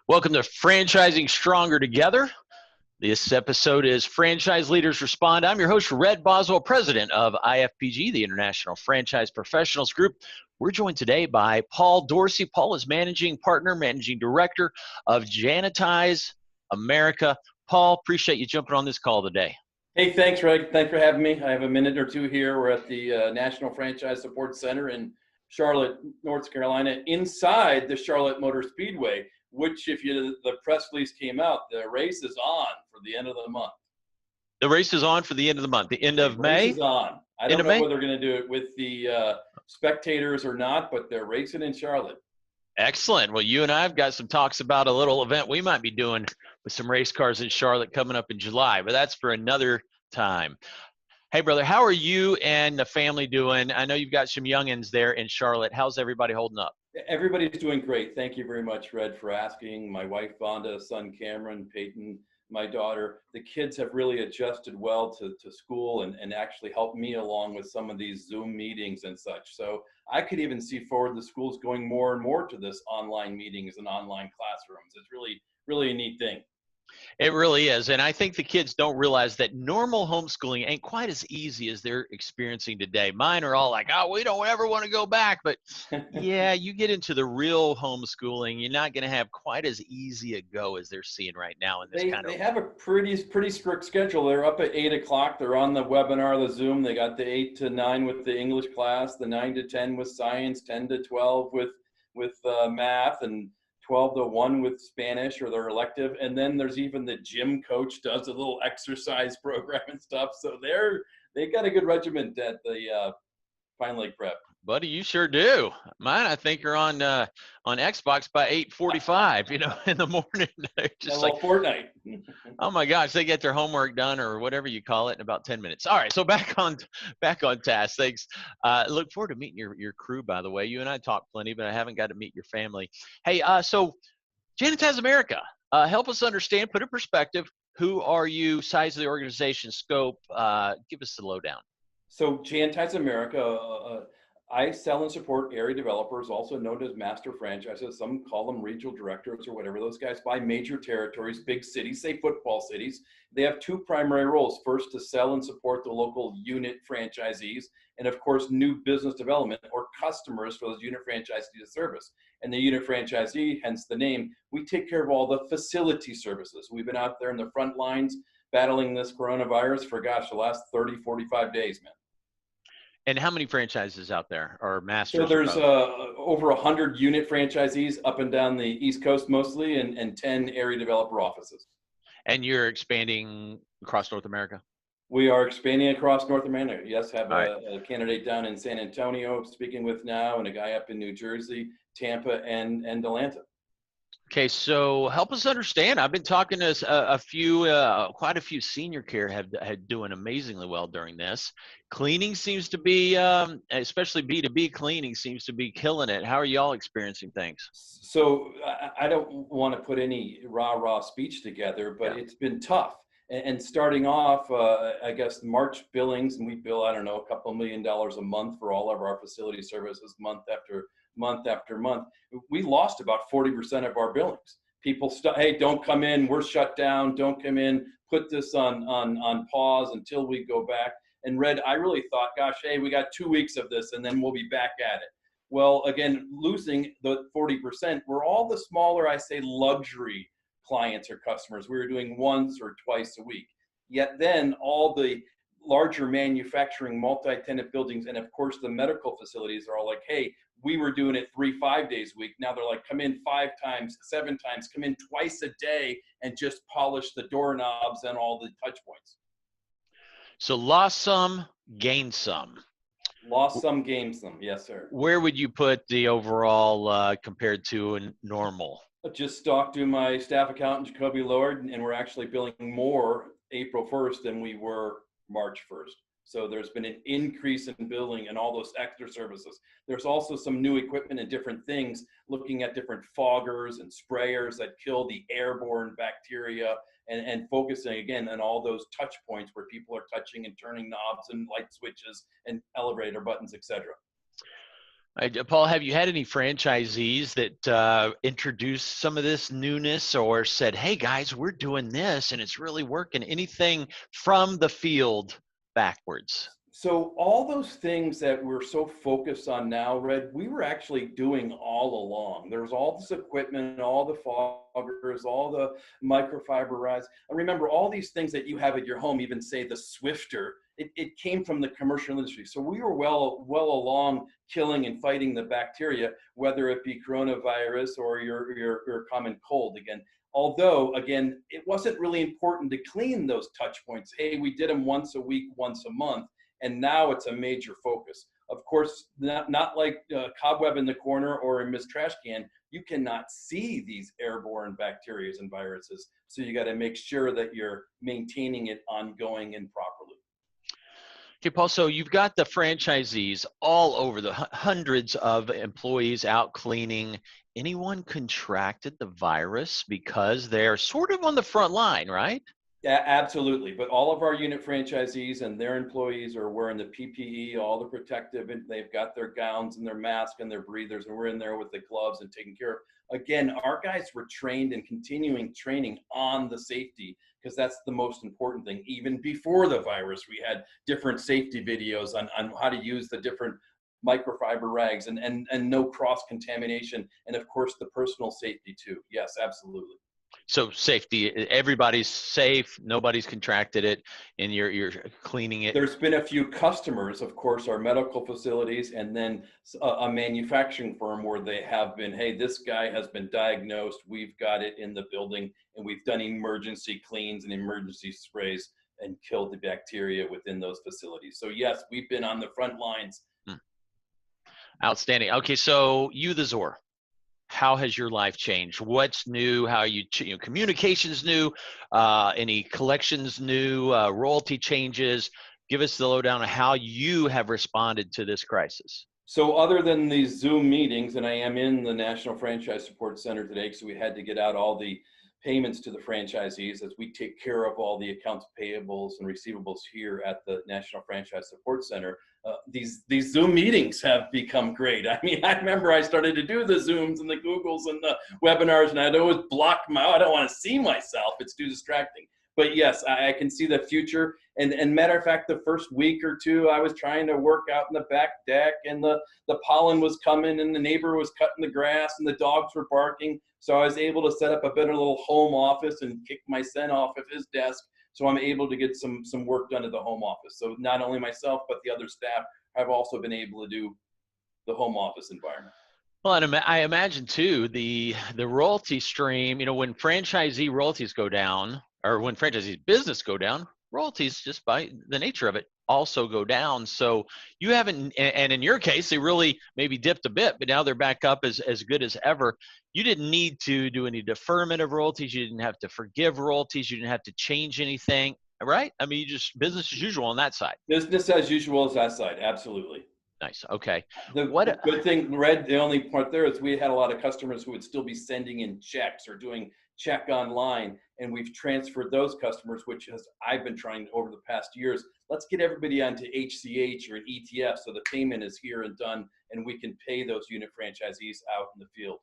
Welcome to Franchising Stronger Together. This episode is Franchise Leaders Respond. I'm your host, Red Boswell, president of IFPG, the International Franchise Professionals Group. We're joined today by Paul Dorsey. Paul is managing partner, managing director of Jantize America. Paul, appreciate you jumping on this call today. Hey, thanks, Red. Thanks for having me. I have a minute or two here. We're at the National Franchise Support Center in Charlotte, North Carolina, inside the Charlotte Motor Speedway, which, the press release came out, the race is on for the end of the month. The race is on for the end of the month, the end of May? The race is on. I don't know whether they're going to do it with the spectators or not, but they're racing in Charlotte. Excellent. Well, you and I have got some talks about a little event we might be doing with some race cars in Charlotte coming up in July, but that's for another time. Hey, brother, how are you and the family doing? I know you've got some youngins there in Charlotte. How's everybody holding up? Everybody's doing great. Thank you very much, Red, for asking. My wife, Vonda, son, Cameron, Peyton, my daughter. The kids have really adjusted well to school and actually helped me along with some of these Zoom meetings and such. So I could even see forward the schools going more and more to this online meetings and online classrooms. It's really, really a neat thing. It really is. And I think the kids don't realize that normal homeschooling ain't quite as easy as they're experiencing today. Mine are all like, oh, we don't ever want to go back. But yeah, you get into the real homeschooling, you're not going to have quite as easy a go as they're seeing right now. In this They have a pretty strict schedule. They're up at 8 o'clock. They're on the webinar, the Zoom. They got the 8 to 9 with the English class, the 9 to 10 with science, 10 to 12 with math, and 12 to 1 with Spanish or their elective. And then there's even the gym coach does a little exercise program and stuff. So they got a good regiment at the Fine Lake Prep. Buddy, you sure do. Mine, I think, are on Xbox by 8:45, in the morning. Just like Fortnite. Oh my gosh, they get their homework done or whatever you call it in about 10 minutes. All right, so back on task. Thanks. Look forward to meeting your crew, by the way. You and I talk plenty, but I haven't got to meet your family. Hey, so Jantize America, help us understand, put in perspective, who are you, size of the organization, scope, give us the lowdown. So Jantize America, I sell and support area developers, also known as master franchises. Some call them regional directors or whatever. Those guys buy major territories, big cities, say football cities. They have two primary roles. First, to sell and support the local unit franchisees, and of course, new business development or customers for those unit franchisees to service. And the unit franchisee, hence the name, we take care of all the facility services. We've been out there in the front lines battling this coronavirus for, the last 30, 45 days, man. And how many franchises out there or masters? So there's over 100 unit franchisees up and down the East Coast mostly, and 10 area developer offices. And you're expanding across North America? We are expanding across North America. Yes, have a candidate down in San Antonio speaking with now, and a guy up in New Jersey, Tampa, and Atlanta. Okay, so help us understand. I've been talking to quite a few senior care had doing amazingly well during this. Cleaning seems to be, especially B2B cleaning, seems to be killing it. How are y'all experiencing things? So I don't want to put any rah-rah speech together, but It's been tough. And starting off, I guess March billings, and we bill, a couple $1 million a month for all of our facility services month after month. We lost about 40% of our billings. People, hey, don't come in. We're shut down. Don't come in. Put this on pause until we go back. And Red, I really thought, hey, we got 2 weeks of this, and then we'll be back at it. Well, again, losing the 40%, we're all the smaller, I say, luxury clients or customers. We were doing once or twice a week. Yet then all the larger manufacturing multi-tenant buildings and of course the medical facilities are all like, hey, we were doing it 3-5 days a week. Now they're like, come in 5 times, 7 times, come in twice a day and just polish the doorknobs and all the touch points. So lost some, gained some. Lost some, gained some. Yes, sir. Where would you put the overall compared to a normal? Just talked to my staff accountant, Jacoby Lord, and we're actually billing more April 1st than we were March 1st. So there's been an increase in billing and all those extra services. There's also some new equipment and different things, looking at different foggers and sprayers that kill the airborne bacteria, and focusing again on all those touch points where people are touching and turning knobs and light switches and elevator buttons, etc. Paul, have you had any franchisees that introduced some of this newness or said, hey guys, we're doing this and it's really working? Anything from the field backwards? So all those things that we're so focused on now, Red, we were actually doing all along. There's all this equipment, all the foggers, all the microfiber rods. I remember all these things that you have at your home, even say the Swifter, it came from the commercial industry. So we were well along killing and fighting the bacteria, whether it be coronavirus or your common cold again. Although, again, it wasn't really important to clean those touch points. Hey, we did them once a week, once a month. And now it's a major focus. Of course, not like cobweb in the corner or a missed trash can. You cannot see these airborne bacteria and viruses. So you got to make sure that you're maintaining it ongoing and properly. Okay, Paul, so you've got the franchisees all over, the hundreds of employees out cleaning. Anyone contracted the virus because they're sort of on the front line, right? Yeah, absolutely. But all of our unit franchisees and their employees are wearing the PPE, all the protective, and they've got their gowns and their masks and their breathers, and we're in there with the gloves and taking care of. Again, our guys were trained and continuing training on the safety because that's the most important thing. Even before the virus, we had different safety videos on how to use the different microfiber rags and no cross contamination. And of course, the personal safety too. Yes, absolutely. So safety, everybody's safe, nobody's contracted it, and you're cleaning it. There's been a few customers, of course, our medical facilities, and then a manufacturing firm where they have been, hey, this guy has been diagnosed, we've got it in the building, and we've done emergency cleans and emergency sprays and killed the bacteria within those facilities. So yes, we've been on the front lines. Outstanding. Okay, so you, the Zor. How has your life changed? What's new? How you communications new? Any collections new? Royalty changes? Give us the lowdown on how you have responded to this crisis. So other than these Zoom meetings, and I am in the National Franchise Support Center today, so we had to get out all the payments to the franchisees as we take care of all the accounts payables and receivables here at the National Franchise Support Center. These Zoom meetings have become great. I mean, I remember I started to do the Zooms and the Googles and the webinars, and I'd always block I don't want to see myself. It's too distracting. But yes, I can see the future. And matter of fact, the first week or two, I was trying to work out in the back deck, and the pollen was coming, and the neighbor was cutting the grass, and the dogs were barking. So I was able to set up a better little home office and kick my son off of his desk. So I'm able to get some work done at the home office. So not only myself, but the other staff have also been able to do the home office environment. Well, and I imagine too, the royalty stream, when franchisee royalties go down, or when franchisee business go down, royalties, just by the nature of it, also go down. So you haven't, and in your case, they really maybe dipped a bit, but now they're back up as good as ever. You didn't need to do any deferment of royalties. You didn't have to forgive royalties. You didn't have to change anything, right? I mean, you just business as usual on that side. Business as usual is that side, absolutely. Nice. Okay. The good thing, Red, the only part there is we had a lot of customers who would still be sending in checks or doing check online, and we've transferred those customers, which I've been trying over the past years. Let's get everybody onto HCH or an ETF so the payment is here and done, and we can pay those unit franchisees out in the field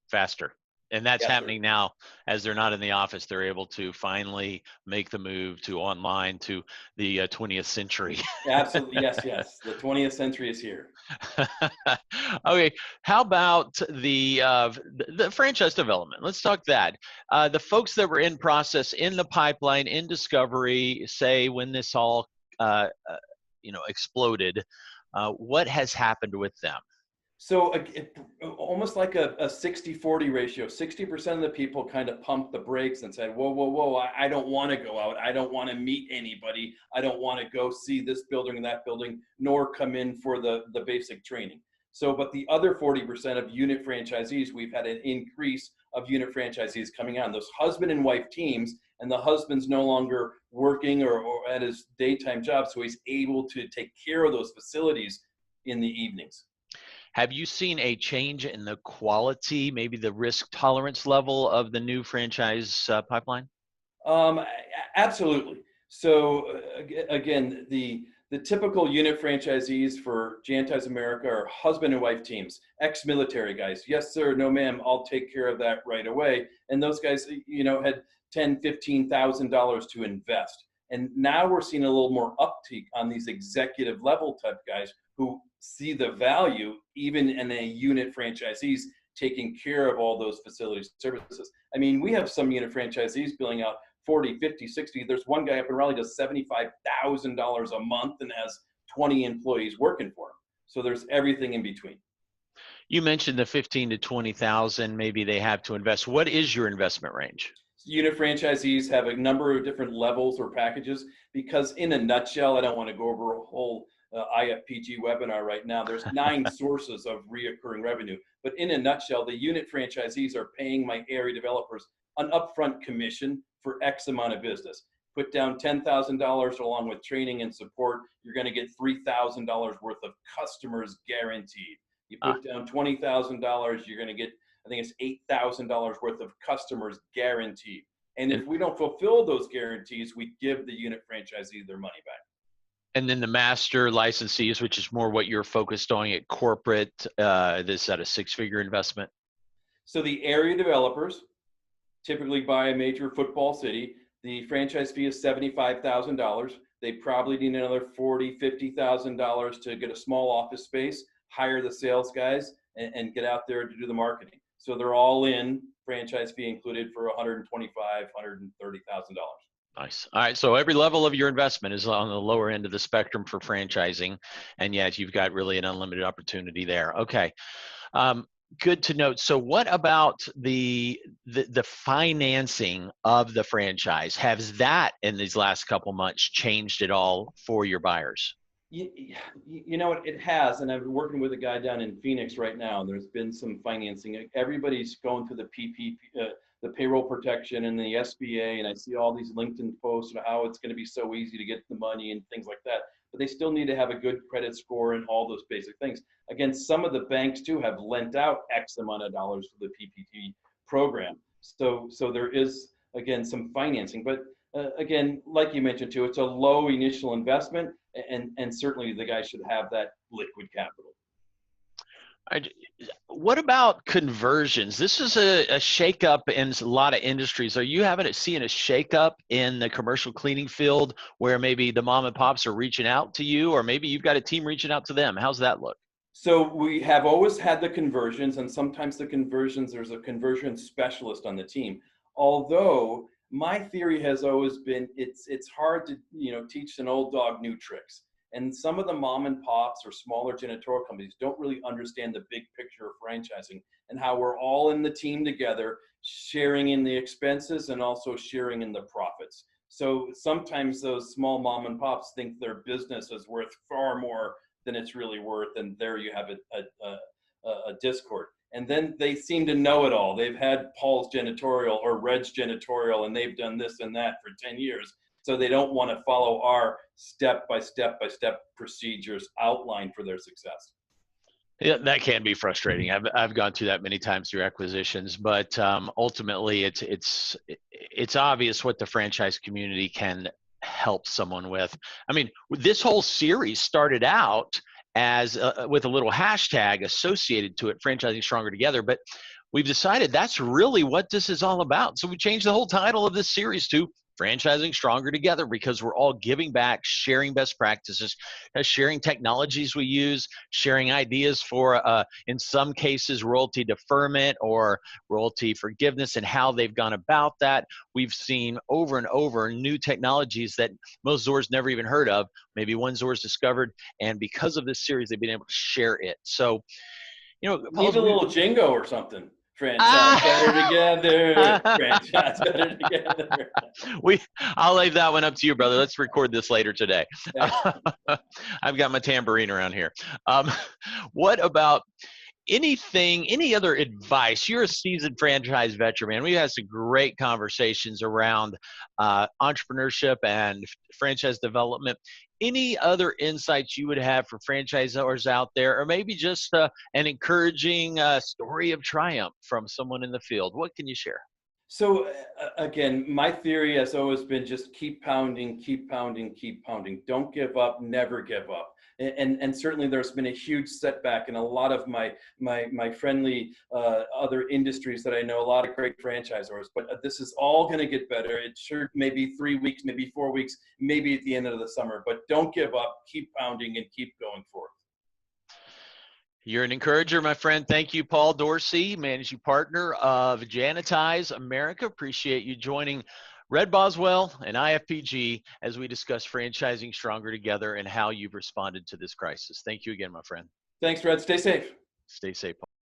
faster. And that's happening now as they're not in the office. They're able to finally make the move to online to the 20th century. Absolutely. Yes. The 20th century is here. Okay. How about the franchise development? Let's talk that. The folks that were in process, in the pipeline, in discovery, say when this all, exploded, what has happened with them? So almost like a 60-40 ratio, 60% of the people kind of pumped the brakes and said, whoa, I don't want to go out. I don't want to meet anybody. I don't want to go see this building and that building, nor come in for the basic training. So, but the other 40% of unit franchisees, we've had an increase of unit franchisees coming on. Those husband and wife teams, and the husband's no longer working or at his daytime job, so he's able to take care of those facilities in the evenings. Have you seen a change in the quality, maybe the risk tolerance level of the new franchise pipeline? Absolutely. So again, the The typical unit franchisees for Jantize America are husband and wife teams, ex-military guys. Yes, sir. No, ma'am. I'll take care of that right away. And those guys, had $10,000, $15,000 to invest. And now we're seeing a little more uptake on these executive level type guys who see the value even in a unit franchisees taking care of all those facility services. I mean, we have some unit franchisees billing out 40, 50, 60. There's one guy up in Raleigh does $75,000 a month and has 20 employees working for him. So there's everything in between. You mentioned the 15 to 20,000 maybe they have to invest. What is your investment range? Unit franchisees have a number of different levels or packages because in a nutshell, I don't want to go over a whole IFPG webinar right now. There's 9 sources of reoccurring revenue, but in a nutshell, the unit franchisees are paying my area developers an upfront commission for X amount of business. Put down $10,000 along with training and support, you're going to get $3,000 worth of customers guaranteed. You put down $20,000, you're going to get, I think it's $8,000 worth of customers guaranteed. And if we don't fulfill those guarantees, we give the unit franchisee their money back. And then the master licensees, which is more what you're focused on at corporate, this at a 6-figure investment? So the area developers typically buy a major football city. The franchise fee is $75,000. They probably need another $40,000, $50,000 to get a small office space, hire the sales guys, and get out there to do the marketing. So they're all in, franchise fee included, for $125,000, $130,000. Nice. All right. So every level of your investment is on the lower end of the spectrum for franchising. And yet you've got really an unlimited opportunity there. Okay. Good to note. So what about the financing of the franchise? Has that in these last couple months changed at all for your buyers? You know what, it has, and I'm working with a guy down in Phoenix right now. There's been some financing. Everybody's going through the PPP, the payroll protection and the SBA, and I see all these LinkedIn posts on how it's going to be so easy to get the money and things like that. But they still need to have a good credit score and all those basic things. Again, some of the banks too have lent out X amount of dollars for the PPP program. So there is, again, some financing. But again, like you mentioned too, it's a low initial investment, and certainly the guy should have that liquid capital. What about conversions? This is a shakeup in a lot of industries. Are you seeing a shakeup in the commercial cleaning field where maybe the mom and pops are reaching out to you, or maybe you've got a team reaching out to them? How's that look? So we have always had the conversions, and sometimes the conversions, there's a conversion specialist on the team. Although my theory has always been it's hard to teach an old dog new tricks. And some of the mom and pops or smaller janitorial companies don't really understand the big picture of franchising and how we're all in the team together, sharing in the expenses and also sharing in the profits. So sometimes those small mom and pops think their business is worth far more than it's really worth, and there you have a discord. And then they seem to know it all. They've had Paul's Janitorial or Red's Janitorial, and they've done this and that for 10 years. So they don't want to follow our step-by-step procedures outlined for their success. Yeah, that can be frustrating. I've gone through that many times through acquisitions, but ultimately it's obvious what the franchise community can help someone with. I mean, this whole series started out as with a little hashtag associated to it, Franchising Stronger Together, but we've decided that's really what this is all about. So we changed the whole title of this series to Franchising Stronger Together, because we're all giving back, sharing best practices, sharing technologies we use, sharing ideas for, in some cases, royalty deferment or royalty forgiveness and how they've gone about that. We've seen over and over new technologies that most Zors never even heard of. Maybe one Zor's discovered, and because of this series, they've been able to share it. So, need a little jingo or something. Franchise better together. Franchise better together. I'll leave that one up to you, brother. Let's record this later today. I've got my tambourine around here. What about any other advice? You're a seasoned franchise veteran, man. We've had some great conversations around entrepreneurship and franchise development. Any other insights you would have for franchisors out there, or maybe just an encouraging story of triumph from someone in the field? What can you share? So again, my theory has always been just keep pounding, keep pounding, keep pounding. Don't give up, never give up. And certainly there's been a huge setback in a lot of my friendly other industries that I know, a lot of great franchisors. But this is all going to get better. It sure maybe 3 weeks, maybe 4 weeks, maybe at the end of the summer. But don't give up. Keep pounding and keep going forward. You're an encourager, my friend. Thank you, Paul Dorsey, Managing Partner of Jantize America. Appreciate you joining Red Boswell and IFPG as we discuss franchising stronger together and how you've responded to this crisis. Thank you again, my friend. Thanks, Red. Stay safe. Stay safe.